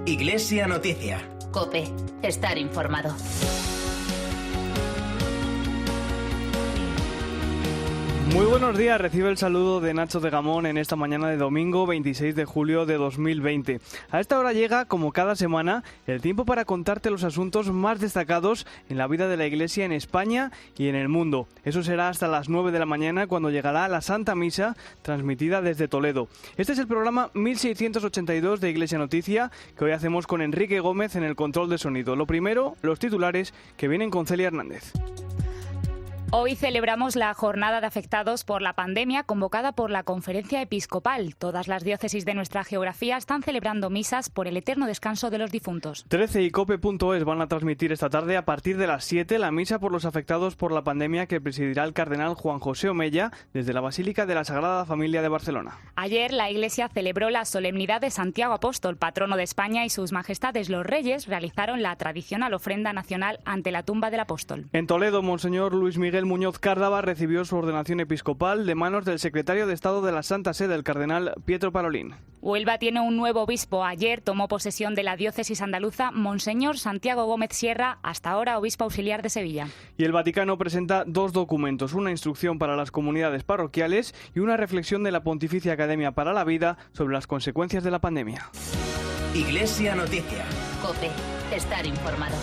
Iglesia Noticia. COPE. Estar informado. Muy buenos días, recibe el saludo de Nacho de Gamón en esta mañana de domingo 26 de julio de 2020. A esta hora llega, como cada semana, el tiempo para contarte los asuntos más destacados en la vida de la Iglesia en España y en el mundo. Eso será hasta las 9 de la mañana cuando llegará la Santa Misa transmitida desde Toledo. Este es el programa 1682 de Iglesia Noticia que hoy hacemos con Enrique Gómez en el control de sonido. Lo primero, los titulares que vienen con Celia Hernández. Hoy celebramos la jornada de afectados por la pandemia convocada por la Conferencia Episcopal. Todas las diócesis de nuestra geografía están celebrando misas por el eterno descanso de los difuntos. 13 y cope.es van a transmitir esta tarde a partir de las 7 la misa por los afectados por la pandemia que presidirá el cardenal Juan José Omella desde la Basílica de la Sagrada Familia de Barcelona. Ayer la Iglesia celebró la solemnidad de Santiago Apóstol, patrono de España, y sus majestades los reyes realizaron la tradicional ofrenda nacional ante la tumba del apóstol. En Toledo, Monseñor Luis Miguel Muñoz Cárdava recibió su ordenación episcopal de manos del secretario de Estado de la Santa Sede, el cardenal Pietro Parolin. Huelva tiene un nuevo obispo. Ayer tomó posesión de la diócesis andaluza Monseñor Santiago Gómez Sierra, hasta ahora obispo auxiliar de Sevilla. Y el Vaticano presenta dos documentos, una instrucción para las comunidades parroquiales y una reflexión de la Pontificia Academia para la Vida sobre las consecuencias de la pandemia. Iglesia Noticia. COPE. Estar informado.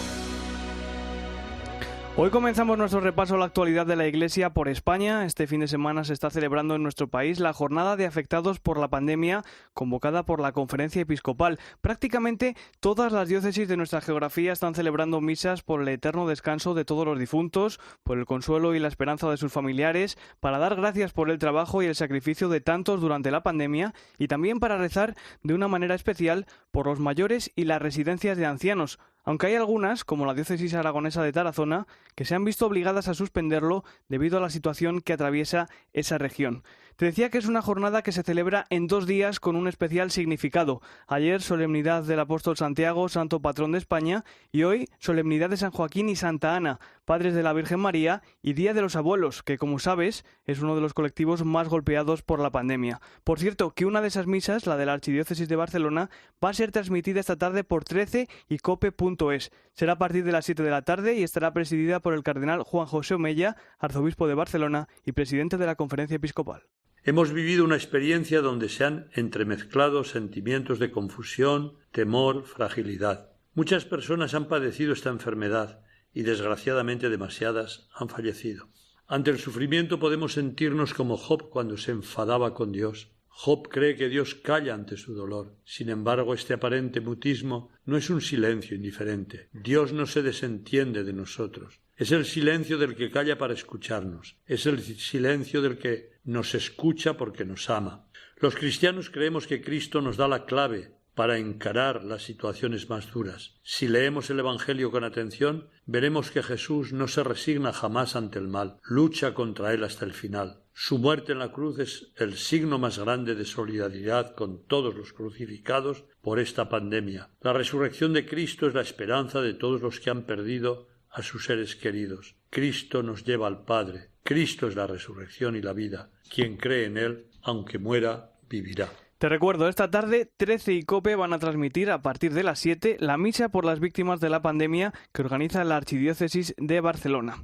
Hoy comenzamos nuestro repaso a la actualidad de la Iglesia por España. Este fin de semana se está celebrando en nuestro país la jornada de afectados por la pandemia convocada por la Conferencia Episcopal. Prácticamente todas las diócesis de nuestra geografía están celebrando misas por el eterno descanso de todos los difuntos, por el consuelo y la esperanza de sus familiares, para dar gracias por el trabajo y el sacrificio de tantos durante la pandemia y también para rezar de una manera especial por los mayores y las residencias de ancianos. Aunque hay algunas, como la diócesis aragonesa de Tarazona, que se han visto obligadas a suspenderlo debido a la situación que atraviesa esa región. Te decía que es una jornada que se celebra en 2 días con un especial significado. Ayer, solemnidad del apóstol Santiago, santo patrón de España, y hoy, solemnidad de San Joaquín y Santa Ana, padres de la Virgen María, y Día de los Abuelos, que, como sabes, es uno de los colectivos más golpeados por la pandemia. Por cierto, que una de esas misas, la de la Archidiócesis de Barcelona, va a ser transmitida esta tarde por 13 y cope.es. Será a partir de las 7 de la tarde y estará presidida por el cardenal Juan José Omella, arzobispo de Barcelona y presidente de la Conferencia Episcopal. Hemos vivido una experiencia donde se han entremezclado sentimientos de confusión, temor, fragilidad. Muchas personas han padecido esta enfermedad y, desgraciadamente, demasiadas han fallecido. Ante el sufrimiento podemos sentirnos como Job cuando se enfadaba con Dios. Job cree que Dios calla ante su dolor. Sin embargo, este aparente mutismo no es un silencio indiferente. Dios no se desentiende de nosotros. Es el silencio del que calla para escucharnos. Es el silencio del que nos escucha porque nos ama. Los cristianos creemos que Cristo nos da la clave para encarar las situaciones más duras. Si leemos el Evangelio con atención, veremos que Jesús no se resigna jamás ante el mal, lucha contra él hasta el final. Su muerte en la cruz es el signo más grande de solidaridad con todos los crucificados por esta pandemia. La resurrección de Cristo es la esperanza de todos los que han perdido a sus seres queridos. Cristo nos lleva al Padre. Cristo es la resurrección y la vida. Quien cree en él, aunque muera, vivirá. Te recuerdo, esta tarde 13 y COPE van a transmitir a partir de las 7 la misa por las víctimas de la pandemia que organiza la Archidiócesis de Barcelona.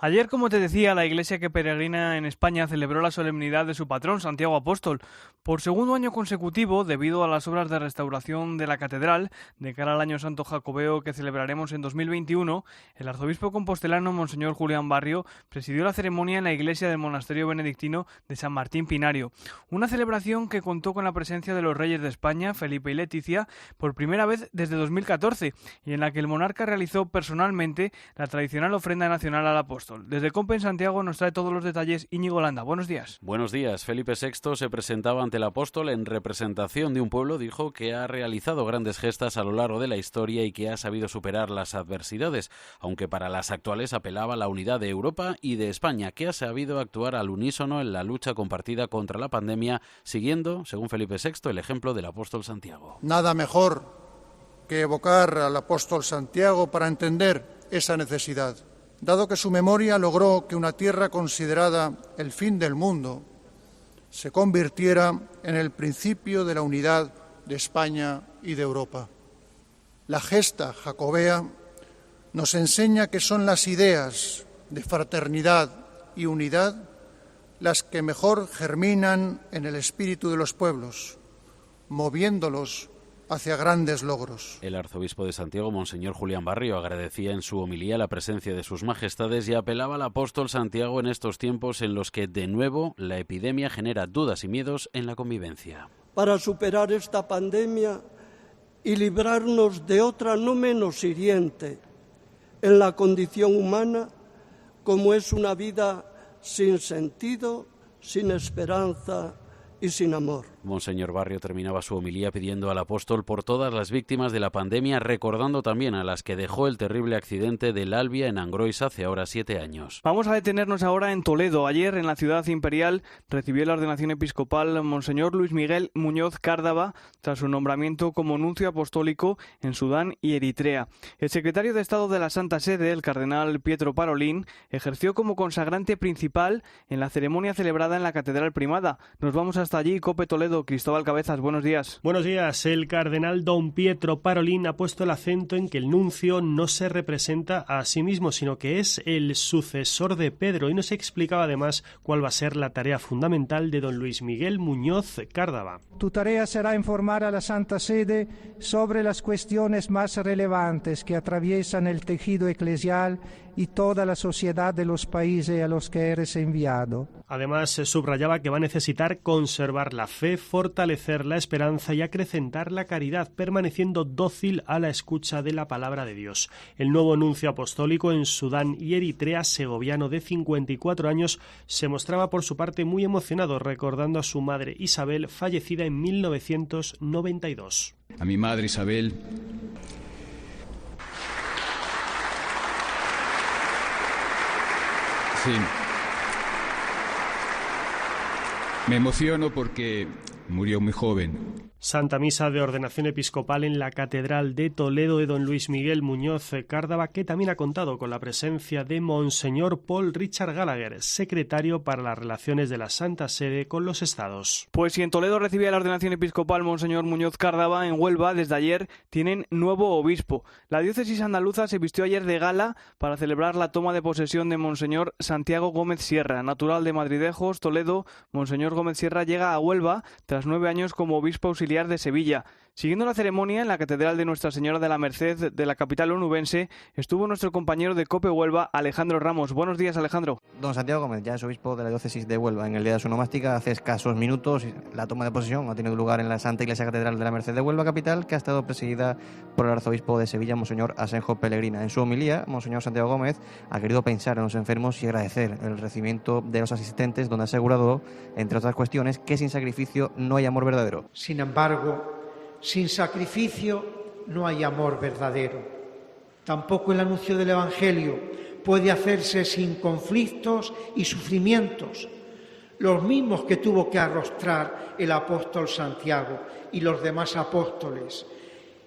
Ayer, como te decía, la iglesia que peregrina en España celebró la solemnidad de su patrón, Santiago Apóstol. Por segundo año consecutivo, debido a las obras de restauración de la catedral, de cara al Año Santo Jacobeo que celebraremos en 2021, el arzobispo compostelano Monseñor Julián Barrio presidió la ceremonia en la iglesia del monasterio benedictino de San Martín Pinario. Una celebración que contó con la presencia de los reyes de España, Felipe y Leticia, por primera vez desde 2014, y en la que el monarca realizó personalmente la tradicional ofrenda nacional al apóstol. Desde COPE en Santiago nos trae todos los detalles Íñigo Landa. Buenos días. Buenos días. Felipe VI se presentaba ante el apóstol en representación de un pueblo, dijo que ha realizado grandes gestas a lo largo de la historia y que ha sabido superar las adversidades, aunque para las actuales apelaba a la unidad de Europa y de España, que ha sabido actuar al unísono en la lucha compartida contra la pandemia, siguiendo, según Felipe VI, el ejemplo del apóstol Santiago. Nada mejor que evocar al apóstol Santiago para entender esa necesidad. Dado que su memoria logró que una tierra considerada el fin del mundo se convirtiera en el principio de la unidad de España y de Europa. La gesta jacobea nos enseña que son las ideas de fraternidad y unidad las que mejor germinan en el espíritu de los pueblos, moviéndolos hacia grandes logros. El arzobispo de Santiago, Monseñor Julián Barrio, agradecía en su homilía la presencia de sus majestades y apelaba al apóstol Santiago en estos tiempos en los que, de nuevo, la epidemia genera dudas y miedos en la convivencia. Para superar esta pandemia y librarnos de otra no menos hiriente en la condición humana, como es una vida sin sentido, sin esperanza y sin amor. Monseñor Barrio terminaba su homilía pidiendo al apóstol por todas las víctimas de la pandemia, recordando también a las que dejó el terrible accidente del Albia en Angrois hace ahora 7 años. Vamos a detenernos ahora en Toledo. Ayer, en la ciudad imperial, recibió la ordenación episcopal Monseñor Luis Miguel Muñoz Cárdava, tras su nombramiento como nuncio apostólico en Sudán y Eritrea. El secretario de Estado de la Santa Sede, el cardenal Pietro Parolin, ejerció como consagrante principal en la ceremonia celebrada en la Catedral Primada. Nos vamos hasta allí, COPE Toledo. Cristóbal Cabezas, buenos días. Buenos días. El cardenal don Pietro Parolin ha puesto el acento en que el nuncio no se representa a sí mismo, sino que es el sucesor de Pedro, y nos explicaba además cuál va a ser la tarea fundamental de don Luis Miguel Muñoz Cárdava. Tu tarea será informar a la Santa Sede sobre las cuestiones más relevantes que atraviesan el tejido eclesial y toda la sociedad de los países a los que eres enviado. Además, se subrayaba que va a necesitar conservar la fe, fortalecer la esperanza y acrecentar la caridad, permaneciendo dócil a la escucha de la palabra de Dios. El nuevo nuncio apostólico en Sudán y Eritrea, segoviano de 54 años, se mostraba por su parte muy emocionado, recordando a su madre Isabel, fallecida en 1992. A mi madre Isabel, sí, me emociono porque murió muy joven. Santa Misa de ordenación episcopal en la Catedral de Toledo de don Luis Miguel Muñoz Cárdava, que también ha contado con la presencia de Monseñor Paul Richard Gallagher, secretario para las relaciones de la Santa Sede con los Estados. Pues si en Toledo recibía la ordenación episcopal Monseñor Muñoz Cárdava, en Huelva desde ayer tienen nuevo obispo. La diócesis andaluza se vistió ayer de gala para celebrar la toma de posesión de Monseñor Santiago Gómez Sierra. Natural de Madridejos, Toledo, Monseñor Gómez Sierra llega a Huelva tras 9 años como obispo auxiliar de Sevilla. Siguiendo la ceremonia en la Catedral de Nuestra Señora de la Merced de la capital onubense, estuvo nuestro compañero de COPE Huelva, Alejandro Ramos. Buenos días, Alejandro. Don Santiago Gómez ya es obispo de la diócesis de Huelva. En el día de su onomástica, hace escasos minutos, la toma de posesión ha tenido lugar en la Santa Iglesia Catedral de la Merced de Huelva capital, que ha estado presidida por el arzobispo de Sevilla, Monseñor Asenjo Pellegrina. En su homilía, Monseñor Santiago Gómez ha querido pensar en los enfermos y agradecer el recibimiento de los asistentes, donde ha asegurado, entre otras cuestiones, que sin sacrificio no hay amor verdadero. Sin embargo, sin sacrificio no hay amor verdadero. Tampoco el anuncio del Evangelio puede hacerse sin conflictos y sufrimientos, los mismos que tuvo que arrostrar el apóstol Santiago y los demás apóstoles,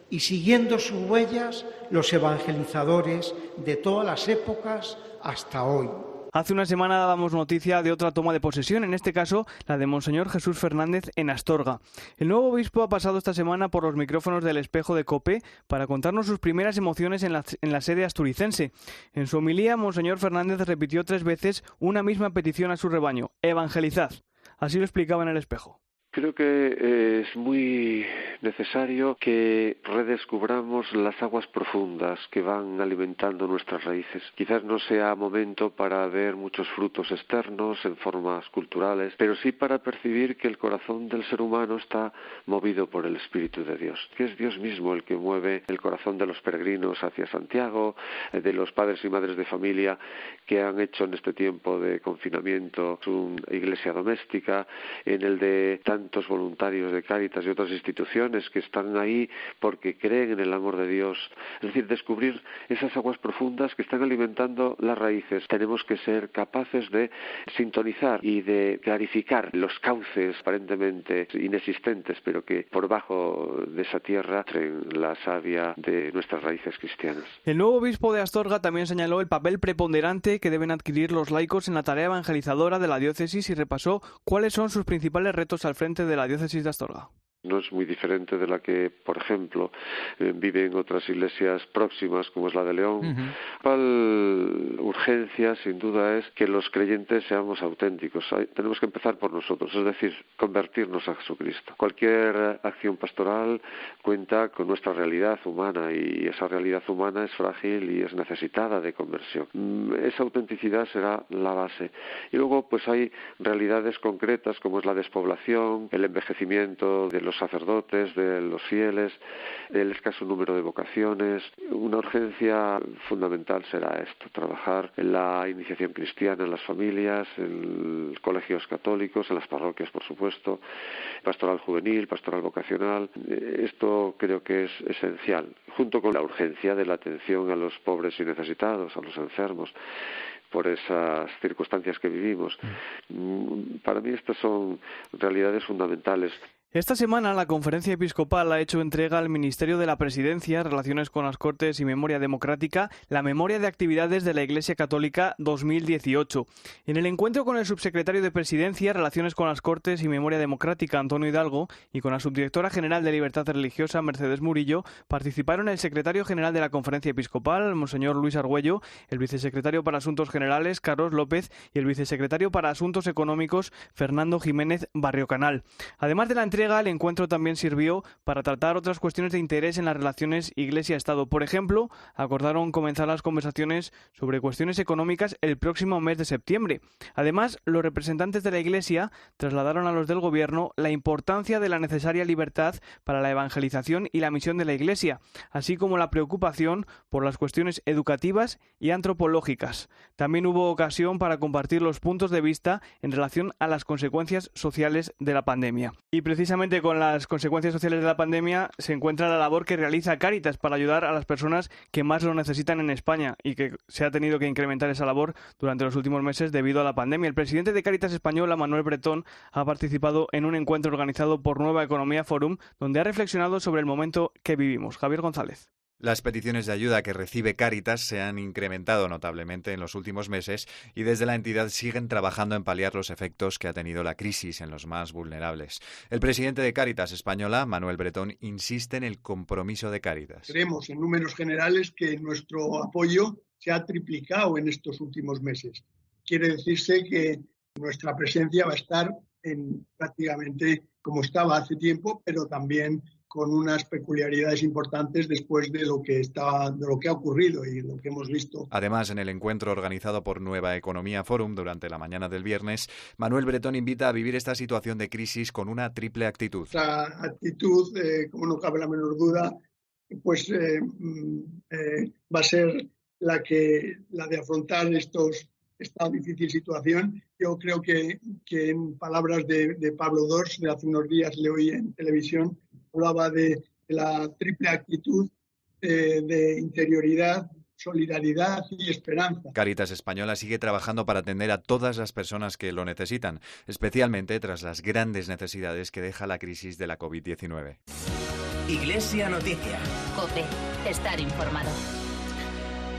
y siguiendo sus huellas los evangelizadores de todas las épocas hasta hoy. Hace una semana dábamos noticia de otra toma de posesión, en este caso la de Monseñor Jesús Fernández en Astorga. El nuevo obispo ha pasado esta semana por los micrófonos del Espejo de COPE para contarnos sus primeras emociones en la sede asturicense. En su homilía, Monseñor Fernández repitió 3 veces una misma petición a su rebaño: evangelizad. Así lo explicaba en el Espejo. Creo que es muy necesario que redescubramos las aguas profundas que van alimentando nuestras raíces. Quizás no sea momento para ver muchos frutos externos en formas culturales, pero sí para percibir que el corazón del ser humano está movido por el Espíritu de Dios, que es Dios mismo el que mueve el corazón de los peregrinos hacia Santiago, de los padres y madres de familia que han hecho en este tiempo de confinamiento su iglesia doméstica, en el de tantos voluntarios de Cáritas y otras instituciones que están ahí porque creen en el amor de Dios. Es decir, descubrir esas aguas profundas que están alimentando las raíces. Tenemos que ser capaces de sintonizar y de clarificar los cauces aparentemente inexistentes, pero que por bajo de esa tierra traen la savia de nuestras raíces cristianas. El nuevo obispo de Astorga también señaló el papel preponderante que deben adquirir los laicos en la tarea evangelizadora de la diócesis y repasó cuáles son sus principales retos al frente de la diócesis de Astorga. No es muy diferente de la que, por ejemplo, viven otras iglesias próximas, como es la de León. La urgencia, sin duda, es que los creyentes seamos auténticos. Tenemos que empezar por nosotros, es decir, convertirnos a Jesucristo. Cualquier acción pastoral cuenta con nuestra realidad humana, y esa realidad humana es frágil y es necesitada de conversión. Esa autenticidad será la base. Y luego, pues hay realidades concretas, como es la despoblación, el envejecimiento de los sacerdotes, de los fieles, el escaso número de vocaciones. Una urgencia fundamental será esto, trabajar en la iniciación cristiana en las familias, en colegios católicos, en las parroquias, por supuesto, pastoral juvenil, pastoral vocacional. Esto creo que es esencial, junto con la urgencia de la atención a los pobres y necesitados, a los enfermos, por esas circunstancias que vivimos. Para mí estas son realidades fundamentales. Esta semana la Conferencia Episcopal ha hecho entrega al Ministerio de la Presidencia, Relaciones con las Cortes y Memoria Democrática, la Memoria de Actividades de la Iglesia Católica 2018. En el encuentro con el subsecretario de Presidencia, Relaciones con las Cortes y Memoria Democrática, Antonio Hidalgo, y con la subdirectora general de Libertad Religiosa, Mercedes Murillo, participaron el secretario general de la Conferencia Episcopal, Monseñor Luis Argüello, el vicesecretario para Asuntos Generales, Carlos López, y el vicesecretario para Asuntos Económicos, Fernando Jiménez Barriocanal. Además de la entrega, el encuentro también sirvió para tratar otras cuestiones de interés en las relaciones Iglesia-Estado. Por ejemplo, acordaron comenzar las conversaciones sobre cuestiones económicas el próximo mes de septiembre. Además, los representantes de la Iglesia trasladaron a los del Gobierno la importancia de la necesaria libertad para la evangelización y la misión de la Iglesia, así como la preocupación por las cuestiones educativas y antropológicas. También hubo ocasión para compartir los puntos de vista en relación a las consecuencias sociales de la pandemia. Y precisamente con las consecuencias sociales de la pandemia se encuentra la labor que realiza Cáritas para ayudar a las personas que más lo necesitan en España, y que se ha tenido que incrementar esa labor durante los últimos meses debido a la pandemia. El presidente de Cáritas Española, Manuel Bretón, ha participado en un encuentro organizado por Nueva Economía Forum, donde ha reflexionado sobre el momento que vivimos. Javier González. Las peticiones de ayuda que recibe Cáritas se han incrementado notablemente en los últimos meses, y desde la entidad siguen trabajando en paliar los efectos que ha tenido la crisis en los más vulnerables. El presidente de Cáritas Española, Manuel Bretón, insiste en el compromiso de Cáritas. Creemos en números generales que nuestro apoyo se ha triplicado en estos últimos meses. Quiere decirse que nuestra presencia va a estar en prácticamente como estaba hace tiempo, pero también con unas peculiaridades importantes después de lo que ha ocurrido y lo que hemos visto. Además, en el encuentro organizado por Nueva Economía Forum durante la mañana del viernes, Manuel Bretón invita a vivir esta situación de crisis con una triple actitud. Esta actitud, como no cabe la menor duda, pues va a ser la de afrontar esta difícil situación. Yo creo que en palabras de Pablo Dors, de hace unos días le oí en televisión, hablaba de la triple actitud de interioridad, solidaridad y esperanza. Cáritas Española sigue trabajando para atender a todas las personas que lo necesitan, especialmente tras las grandes necesidades que deja la crisis de la COVID-19. Iglesia Noticia. COPE. Estar informado.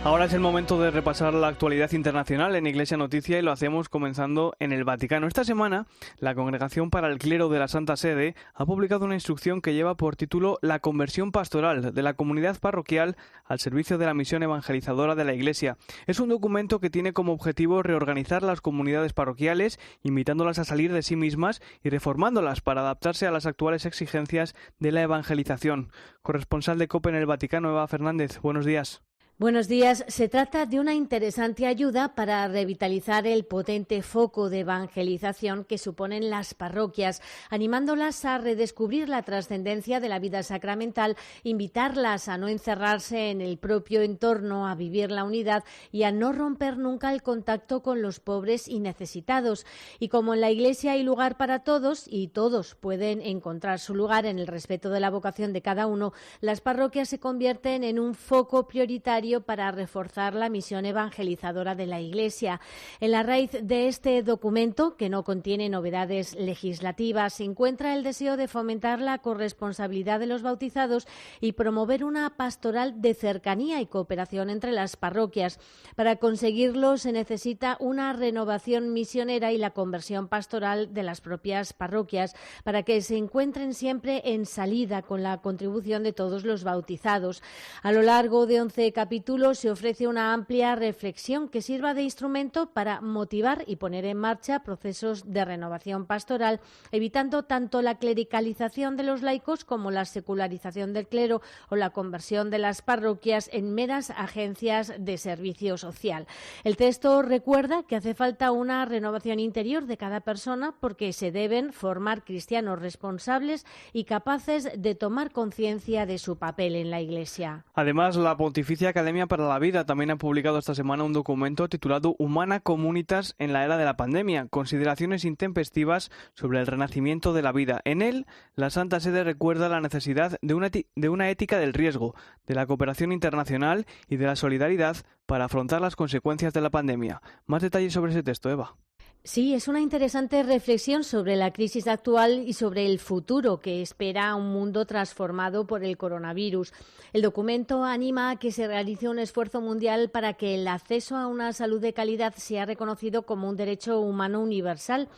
Ahora es el momento de repasar la actualidad internacional en Iglesia Noticia, y lo hacemos comenzando en el Vaticano. Esta semana, la Congregación para el Clero de la Santa Sede ha publicado una instrucción que lleva por título La conversión pastoral de la comunidad parroquial al servicio de la misión evangelizadora de la Iglesia. Es un documento que tiene como objetivo reorganizar las comunidades parroquiales, invitándolas a salir de sí mismas y reformándolas para adaptarse a las actuales exigencias de la evangelización. Corresponsal de COPE en el Vaticano, Eva Fernández, buenos días. Buenos días. Se trata de una interesante ayuda para revitalizar el potente foco de evangelización que suponen las parroquias, animándolas a redescubrir la trascendencia de la vida sacramental, invitarlas a no encerrarse en el propio entorno, a vivir la unidad y a no romper nunca el contacto con los pobres y necesitados. Y como en la Iglesia hay lugar para todos y todos pueden encontrar su lugar en el respeto de la vocación de cada uno, las parroquias se convierten en un foco prioritario necesario para reforzar la misión evangelizadora de la Iglesia. En la raíz de este documento, que no contiene novedades legislativas, se encuentra el deseo de fomentar la corresponsabilidad de los bautizados y promover una pastoral de cercanía y cooperación entre las parroquias. Para conseguirlo se necesita una renovación misionera y la conversión pastoral de las propias parroquias para que se encuentren siempre en salida con la contribución de todos los bautizados. A lo largo de 11 capítulos se ofrece una amplia reflexión que sirva de instrumento para motivar y poner en marcha procesos de renovación pastoral, evitando tanto la clericalización de los laicos como la secularización del clero o la conversión de las parroquias en meras agencias de servicio social. El texto recuerda que hace falta una renovación interior de cada persona porque se deben formar cristianos responsables y capaces de tomar conciencia de su papel en la Iglesia. Además, la Pontificia Academia para la Vida también ha publicado esta semana un documento titulado Humana Communitas en la era de la pandemia, consideraciones intempestivas sobre el renacimiento de la vida. En él, la Santa Sede recuerda la necesidad de una ética del riesgo, de la cooperación internacional y de la solidaridad para afrontar las consecuencias de la pandemia. Más detalles sobre ese texto, Eva. Sí, es una interesante reflexión sobre la crisis actual y sobre el futuro que espera un mundo transformado por el coronavirus. El documento anima a que se realice un esfuerzo mundial para que el acceso a una salud de calidad sea reconocido como un derecho humano universal.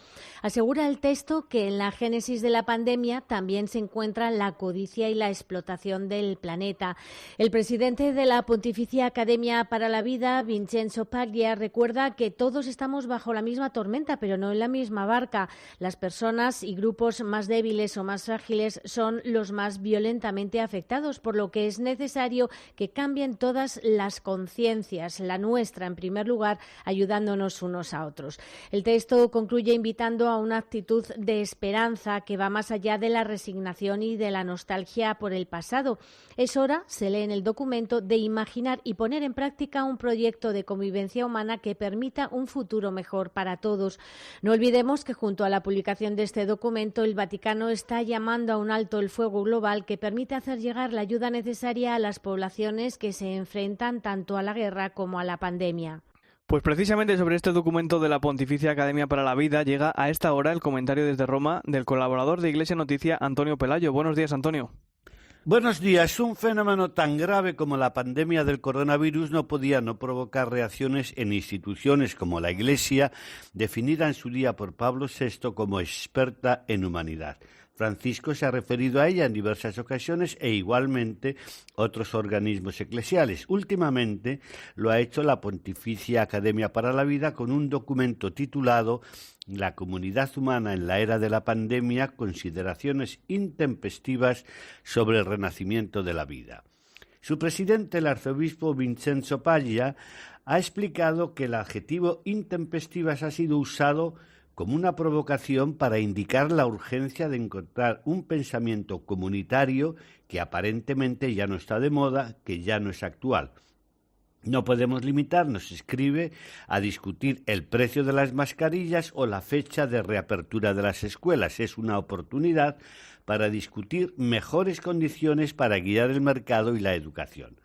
Asegura el texto que en la génesis de la pandemia también se encuentra la codicia y la explotación del planeta. El presidente de la Pontificia Academia para la Vida, Vincenzo Paglia, recuerda que todos estamos bajo la misma tormenta, pero no en la misma barca. Las personas y grupos más débiles o más frágiles son los más violentamente afectados, por lo que es necesario que cambien todas las conciencias, la nuestra en primer lugar, ayudándonos unos a otros. El texto concluye invitando a una actitud de esperanza que va más allá de la resignación y de la nostalgia por el pasado. Es hora, se lee en el documento, de imaginar y poner en práctica un proyecto de convivencia humana que permita un futuro mejor para todos. No olvidemos que junto a la publicación de este documento, el Vaticano está llamando a un alto el fuego global que permite hacer llegar la ayuda necesaria a las poblaciones que se enfrentan tanto a la guerra como a la pandemia. Pues precisamente sobre este documento de la Pontificia Academia para la Vida llega a esta hora el comentario desde Roma del colaborador de Iglesia Noticia, Antonio Pelayo. Buenos días, Antonio. Buenos días. Un fenómeno tan grave como la pandemia del coronavirus no podía no provocar reacciones en instituciones como la Iglesia, definida en su día por Pablo VI como experta en humanidad. Francisco se ha referido a ella en diversas ocasiones e igualmente otros organismos eclesiales. Últimamente lo ha hecho la Pontificia Academia para la Vida con un documento titulado La comunidad humana en la era de la pandemia, consideraciones intempestivas sobre el renacimiento de la vida. Su presidente, el arzobispo Vincenzo Paglia, ha explicado que el adjetivo intempestivas ha sido usado como una provocación para indicar la urgencia de encontrar un pensamiento comunitario que aparentemente ya no está de moda, que ya no es actual. No podemos limitarnos, escribe, a discutir el precio de las mascarillas o la fecha de reapertura de las escuelas. Es una oportunidad para discutir mejores condiciones para guiar el mercado y la educación.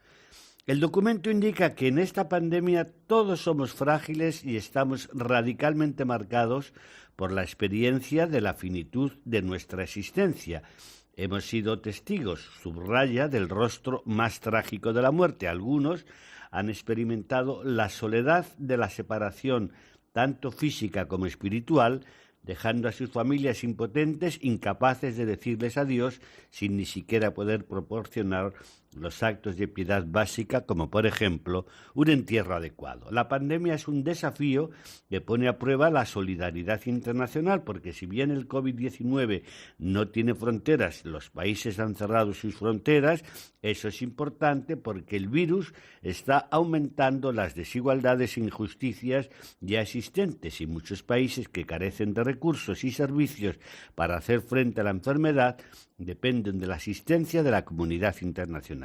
El documento indica que en esta pandemia todos somos frágiles y estamos radicalmente marcados por la experiencia de la finitud de nuestra existencia. Hemos sido testigos, subraya, del rostro más trágico de la muerte. Algunos han experimentado la soledad de la separación, tanto física como espiritual, dejando a sus familias impotentes, incapaces de decirles adiós, sin ni siquiera poder proporcionar los actos de piedad básica, como por ejemplo un entierro adecuado. La pandemia es un desafío que pone a prueba la solidaridad internacional, porque si bien el COVID-19 no tiene fronteras, los países han cerrado sus fronteras. Eso es importante porque el virus está aumentando las desigualdades e injusticias ya existentes, y muchos países que carecen de recursos y servicios para hacer frente a la enfermedad dependen de la asistencia de la comunidad internacional.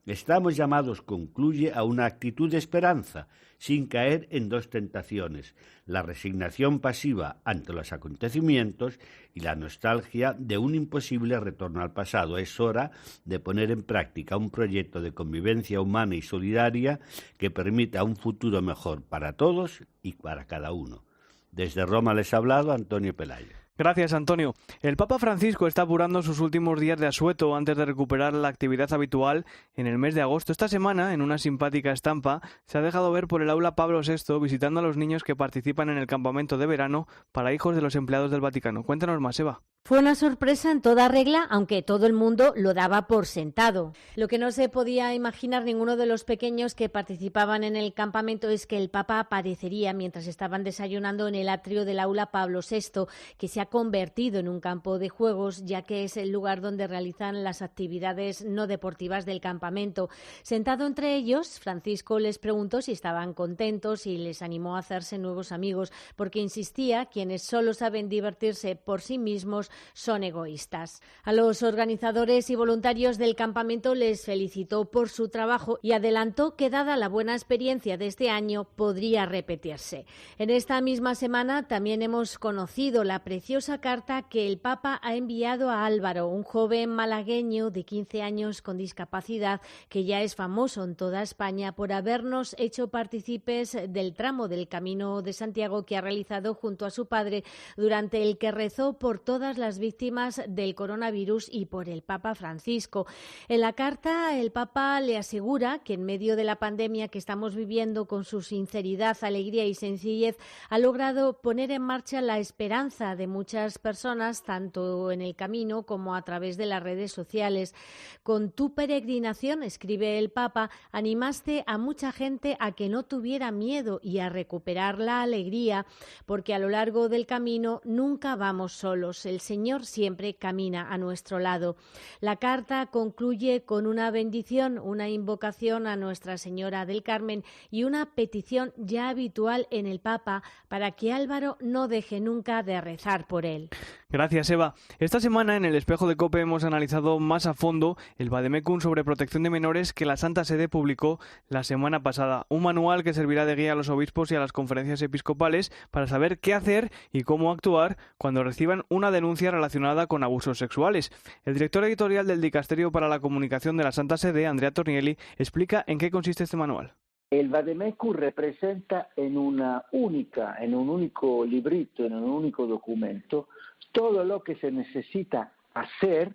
Estamos llamados, concluye, a una actitud de esperanza, sin caer en dos tentaciones: la resignación pasiva ante los acontecimientos y la nostalgia de un imposible retorno al pasado. Es hora de poner en práctica práctica un proyecto de convivencia humana y solidaria que permita un futuro mejor para todos y para cada uno. Desde Roma les ha hablado Antonio Pelayo. Gracias, Antonio. El Papa Francisco está apurando sus últimos días de asueto antes de recuperar la actividad habitual en el mes de agosto. Esta semana, en una simpática estampa, se ha dejado ver por el aula Pablo VI visitando a los niños que participan en el campamento de verano para hijos de los empleados del Vaticano. Cuéntanos más, Eva. Fue una sorpresa en toda regla, aunque todo el mundo lo daba por sentado. Lo que no se podía imaginar ninguno de los pequeños que participaban en el campamento es que el Papa aparecería mientras estaban desayunando en el atrio del aula Pablo VI, que se ha convertido en un campo de juegos, ya que es el lugar donde realizan las actividades no deportivas del campamento. Sentado entre ellos, Francisco les preguntó si estaban contentos y les animó a hacerse nuevos amigos, porque insistía, quienes solo saben divertirse por sí mismos son egoístas. A los organizadores y voluntarios del campamento les felicitó por su trabajo y adelantó que, dada la buena experiencia de este año, podría repetirse. En esta misma semana también hemos conocido la preciosa carta que el Papa ha enviado a Álvaro, un joven malagueño de 15 años con discapacidad que ya es famoso en toda España por habernos hecho partícipes del tramo del Camino de Santiago que ha realizado junto a su padre, durante el que rezó por todas las víctimas del coronavirus y por el Papa Francisco. En la carta, el Papa le asegura que en medio de la pandemia que estamos viviendo, con su sinceridad, alegría y sencillez, ha logrado poner en marcha la esperanza de muchas personas, tanto en el camino como a través de las redes sociales. Con tu peregrinación, escribe el Papa, animaste a mucha gente a que no tuviera miedo y a recuperar la alegría, porque a lo largo del camino nunca vamos solos. El Señor siempre camina a nuestro lado. La carta concluye con una bendición, una invocación a Nuestra Señora del Carmen y una petición ya habitual en el Papa para que Álvaro no deje nunca de rezar por él. Gracias, Eva. Esta semana en el Espejo de COPE hemos analizado más a fondo el Vademecum sobre protección de menores que la Santa Sede publicó la semana pasada. Un manual que servirá de guía a los obispos y a las conferencias episcopales para saber qué hacer y cómo actuar cuando reciban una denuncia relacionada con abusos sexuales. El director editorial del Dicasterio para la Comunicación de la Santa Sede, Andrea Tornielli, explica en qué consiste este manual. El Vademecum representa en un único librito, en un único documento, todo lo que se necesita hacer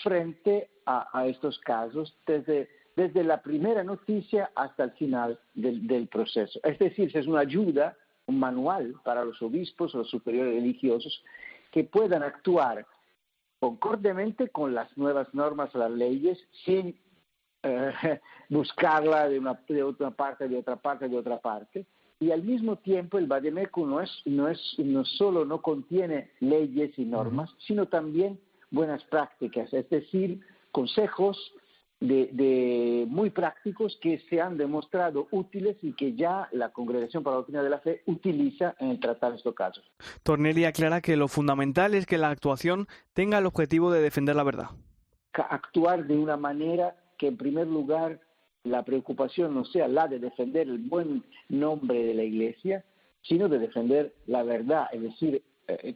frente a estos casos, desde la primera noticia hasta el final del proceso. Es decir, es una ayuda, un manual para los obispos, los superiores religiosos, que puedan actuar concordemente con las nuevas normas, las leyes, sin buscarla de otra parte, y al mismo tiempo el Vademecum no solo no contiene leyes y normas, sino también buenas prácticas, es decir, consejos muy prácticos que se han demostrado útiles y que ya la Congregación para la Doctrina de la Fe utiliza en el tratar estos casos. Tornelli aclara que lo fundamental es que la actuación tenga el objetivo de defender la verdad. Actuar de una manera que, en primer lugar, la preocupación no sea la de defender el buen nombre de la Iglesia, sino de defender la verdad, es decir,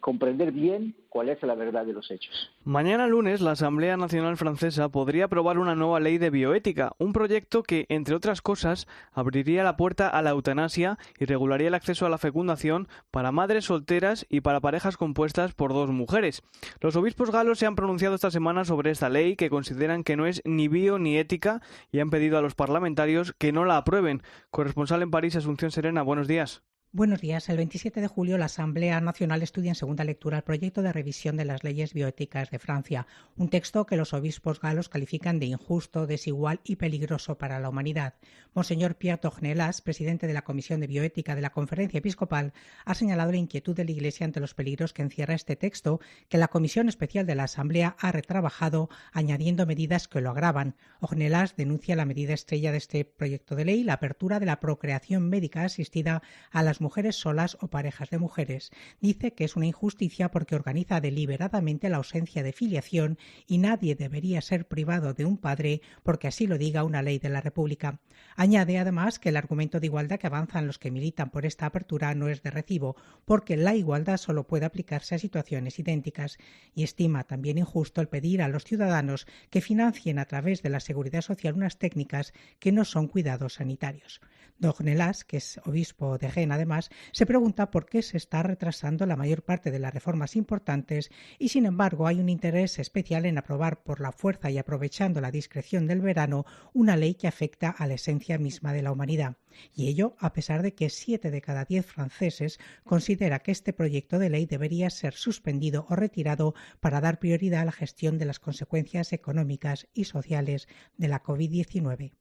comprender bien cuál es la verdad de los hechos. Mañana lunes, la Asamblea Nacional Francesa podría aprobar una nueva ley de bioética, un proyecto que, entre otras cosas, abriría la puerta a la eutanasia y regularía el acceso a la fecundación para madres solteras y para parejas compuestas por dos mujeres. Los obispos galos se han pronunciado esta semana sobre esta ley, que consideran que no es ni bio ni ética, y han pedido a los parlamentarios que no la aprueben. Corresponsal en París, Asunción Serena, buenos días. Buenos días. El 27 de julio la Asamblea Nacional estudia en segunda lectura el proyecto de revisión de las leyes bioéticas de Francia, un texto que los obispos galos califican de injusto, desigual y peligroso para la humanidad. Monseñor Pierre Tornelas, presidente de la Comisión de Bioética de la Conferencia Episcopal, ha señalado la inquietud de la Iglesia ante los peligros que encierra este texto, que la Comisión Especial de la Asamblea ha retrabajado, añadiendo medidas que lo agravan. Tornelas denuncia la medida estrella de este proyecto de ley, la apertura de la procreación médica asistida a las mujeres solas o parejas de mujeres. Dice que es una injusticia porque organiza deliberadamente la ausencia de filiación y nadie debería ser privado de un padre porque así lo diga una ley de la República. Añade además que el argumento de igualdad que avanzan los que militan por esta apertura no es de recibo, porque la igualdad solo puede aplicarse a situaciones idénticas, y estima también injusto el pedir a los ciudadanos que financien a través de la Seguridad Social unas técnicas que no son cuidados sanitarios. Don Genelas, que es obispo de Jaén además, se pregunta por qué se está retrasando la mayor parte de las reformas importantes y, sin embargo, hay un interés especial en aprobar por la fuerza y aprovechando la discreción del verano una ley que afecta a la esencia misma de la humanidad. Y ello a pesar de que 7 de cada 10 franceses considera que este proyecto de ley debería ser suspendido o retirado para dar prioridad a la gestión de las consecuencias económicas y sociales de la COVID-19.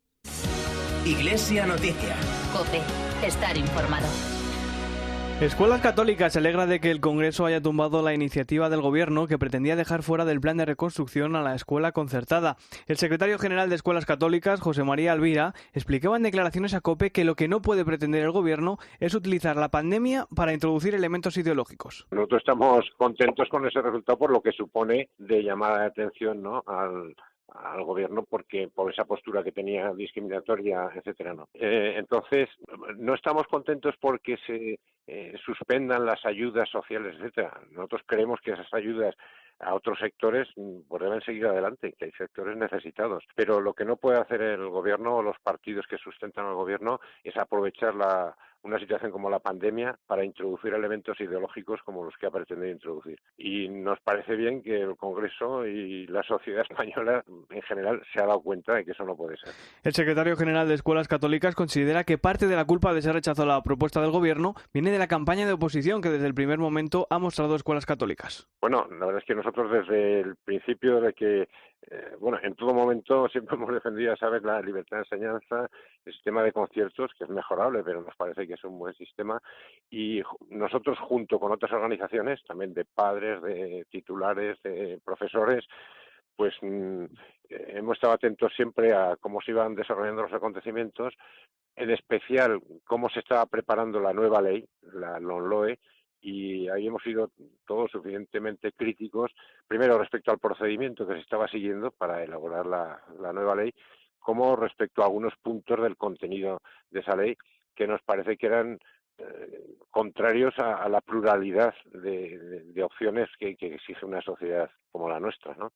Iglesia Noticia. COPE. Estar informado. Escuelas Católicas se alegra de que el Congreso haya tumbado la iniciativa del Gobierno que pretendía dejar fuera del plan de reconstrucción a la escuela concertada. El secretario general de Escuelas Católicas, José María Alvira, explicaba en declaraciones a COPE que lo que no puede pretender el Gobierno es utilizar la pandemia para introducir elementos ideológicos. Nosotros estamos contentos con ese resultado por lo que supone de llamar la atención, ¿no?, al gobierno por esa postura que tenía discriminatoria, etcétera, ¿no? Entonces, no estamos contentos porque se suspendan las ayudas sociales, etcétera. Nosotros creemos que esas ayudas a otros sectores pues deben seguir adelante, que hay sectores necesitados. Pero lo que no puede hacer el gobierno o los partidos que sustentan al gobierno es aprovechar una situación como la pandemia para introducir elementos ideológicos como los que ha pretendido introducir. Y nos parece bien que el Congreso y la sociedad española en general se ha dado cuenta de que eso no puede ser. El secretario general de Escuelas Católicas considera que parte de la culpa de ser rechazada la propuesta del Gobierno viene de la campaña de oposición que desde el primer momento ha mostrado Escuelas Católicas. Bueno, la verdad es que nosotros desde el principio de que en todo momento siempre hemos defendido, ¿sabes?, la libertad de enseñanza, el sistema de conciertos, que es mejorable, pero nos parece que es un buen sistema, y nosotros junto con otras organizaciones, también de padres, de titulares, de profesores, pues hemos estado atentos siempre a cómo se iban desarrollando los acontecimientos, en especial cómo se estaba preparando la nueva ley, la LOMLOE, y ahí hemos sido todos suficientemente críticos, primero respecto al procedimiento que se estaba siguiendo para elaborar la nueva ley, como respecto a algunos puntos del contenido de esa ley que nos parece que eran contrarios a la pluralidad de opciones que exige una sociedad como la nuestra, ¿no?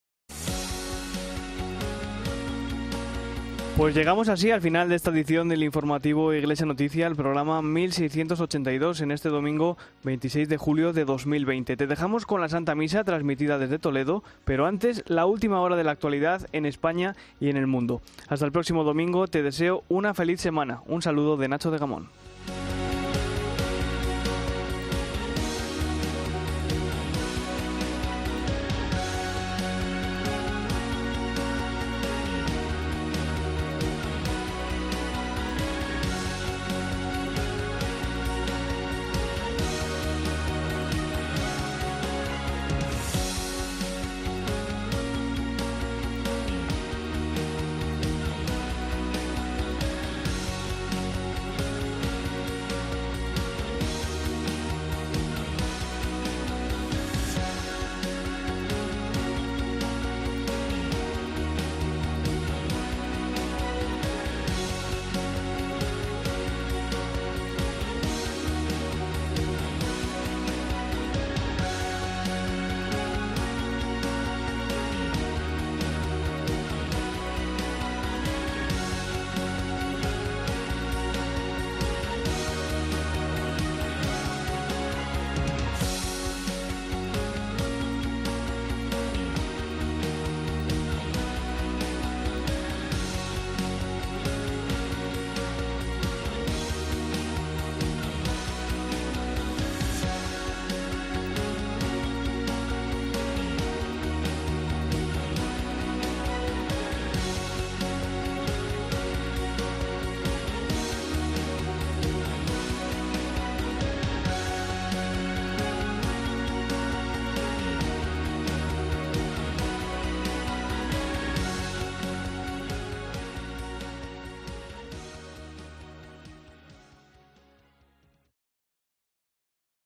Pues llegamos así al final de esta edición del informativo Iglesia Noticia, el programa 1682 en este domingo 26 de julio de 2020. Te dejamos con la Santa Misa transmitida desde Toledo, pero antes la última hora de la actualidad en España y en el mundo. Hasta el próximo domingo, te deseo una feliz semana. Un saludo de Nacho de Gamón.